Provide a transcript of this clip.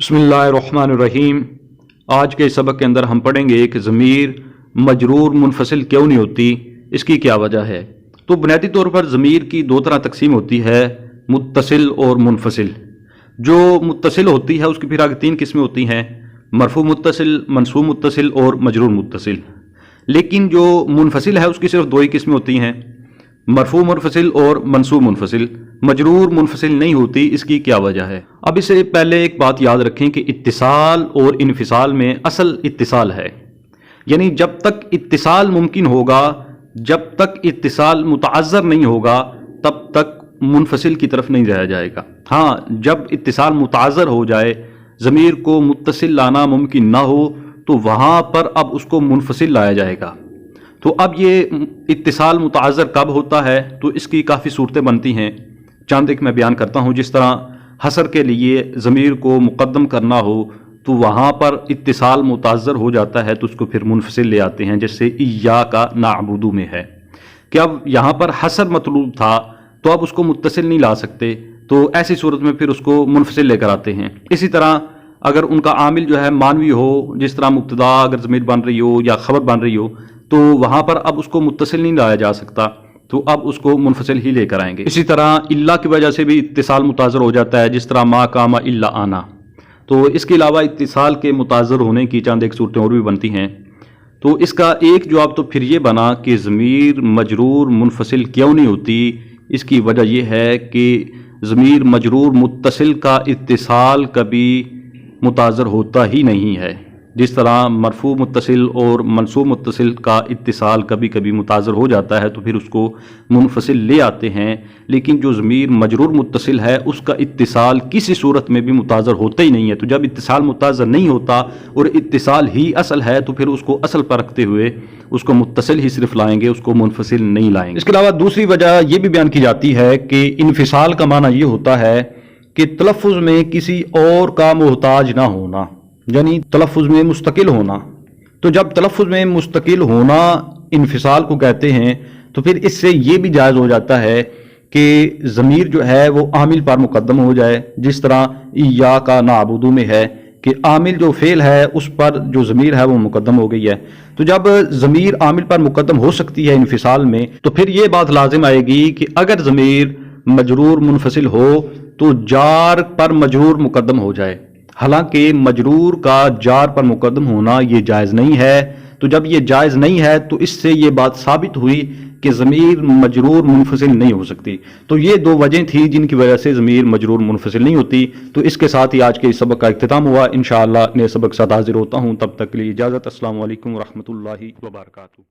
बिस्मिल्लाहिर्रहमानिर्रहीम। आज के सबक के अंदर हम पढ़ेंगे कि ज़मीर मजरूर मुनफसिल क्यों नहीं होती, इसकी क्या वजह है। तो बुनियादी तौर पर ज़मीर की दो तरह तकसीम होती है, मुत्तसिल और मुनफसिल। जो मुत्तसिल होती है उसकी फिर आगे तीन किस्में होती हैं, मरफू मुत्तसिल, मनसूब मुत्तसिल और मजरूर मुत्तसिल। लेकिन जो मुनफसिल है उसकी सिर्फ दो ही किस्में होती हैं, मरफू मुनफसिल और मनसूब मुनफसिल। मजरूर मुनफसिल नहीं होती, इसकी क्या वजह है। अब इससे पहले एक बात याद रखें कि इत्तिसाल और इनफिसाल में असल इत्तिसाल है, यानी जब तक इत्तिसाल मुमकिन होगा, जब तक इत्तिसाल मुतअज़्ज़र नहीं होगा, तब तक मुनफसिल की तरफ नहीं जाया जाएगा। हाँ, जब इत्तिसाल मुतअज़्ज़र हो जाए, ज़मीर को मुत्तसिल लाना मुमकिन ना हो, तो वहाँ पर अब उसको मुनफसिल लाया जाएगा। तो अब ये इत्तिसाल मुतअज़्ज़र कब होता है, तो इसकी काफ़ी सूरतें बनती हैं। चंद एक मैं बयान करता हूँ। जिस तरह हसर के लिए ज़मीर को मुक़द्दम करना हो तो वहाँ पर इत्तिसाल मुतअज़्ज़र हो जाता है, तो उसको फिर मुनफसिल ले आते हैं, जैसे इय्याका नअबुदु में है कि अब यहाँ पर हसर मतलूब था तो अब उसको मुत्तसिल नहीं ला सकते, तो ऐसी सूरत में फिर उसको मुनफसिल लेकर आते हैं। इसी तरह अगर उनका आमिल जो है मानवी हो, जिस तरह मुब्तदा अगर ज़मीर बन रही हो या ख़बर बन रही हो, तो वहाँ पर अब उसको मुत्तसिल नहीं लाया जा सकता, तो अब उसको मुनफसिल ही लेकर आएंगे। इसी तरह इल्ला की वजह से भी इत्तिसाल मुताज़र हो जाता है, जिस तरह मा कामा इल्ला आना। तो इसके अलावा इत्तिसाल के मुताज़र होने की चंद एक सूरतें और भी बनती हैं। तो इसका एक जवाब तो फिर ये बना कि ज़मीर मजरूर मुनफसिल क्यों नहीं होती। इसकी वजह यह है कि ज़मीर मजरूर मुत्तसिल का इत्तिसाल कभी मुताज़र होता ही नहीं है। जिस तरह मरफू मुत्तसिल और मनसूब मुत्तसिल का इत्तिसाल कभी कभी मुताज़र हो जाता है, तो फिर उसको मुनफसिल ले आते हैं। लेकिन जो ज़मीर मजरूर मुत्तसिल है उसका इत्तिसाल किसी सूरत में भी मुताज़र होता ही नहीं है। तो जब इत्तिसाल मुताज़र नहीं होता और इत्तिसाल ही असल है, तो फिर उसको असल पर रखते हुए उसको मुत्तसिल ही सिर्फ लाएंगे, उसको मुनफसिल नहीं लाएंगे। इसके अलावा दूसरी वजह यह भी बयान की जाती है कि इनफिसाल का माना ये होता है कि तलफ़्फ़ुज़ में किसी और का मोहताज ना होना, यानी तलफ़्फ़ुज़ में मुस्तकिल होना। तो जब तलफ़्फ़ुज़ में मुस्तकिल होना इनफिसाल को कहते हैं, तो फिर इससे ये भी जायज़ हो जाता है कि ज़मीर जो है वो आमिल पर मुक़द्दम हो जाए, जिस तरह इय्याका नअबुदु में है कि आमिल जो फ़ेल है उस पर जो ज़मीर है वो मुक़द्दम हो गई है। तो जब ज़मीर आमिल पर मुक़द्दम हो सकती है इनफिसाल में, तो फिर ये बात लाजिम आएगी कि अगर ज़मीर मजरूर मुनफसिल हो तो जार पर मजरूर मुक़द्दम हो जाए। हालांकि मजरूर का जार पर मुक़द्दम होना ये जायज़ नहीं है। तो जब ये जायज़ नहीं है, तो इससे ये बात साबित हुई कि ज़मीर मजरूर मुनफसिल नहीं हो सकती। तो ये दो वजह थी जिनकी वजह से ज़मीर मजरूर मुनफसिल नहीं होती। तो इसके साथ ही आज के इस सबक का इख्तिताम हुआ। इंशाअल्लाह नए सबक के साथ हाजिर होता हूँ, तब तक के लिए इजाज़त। अस्सलामु अलैकुम व रहमतुल्लाहि व बरकातुहू।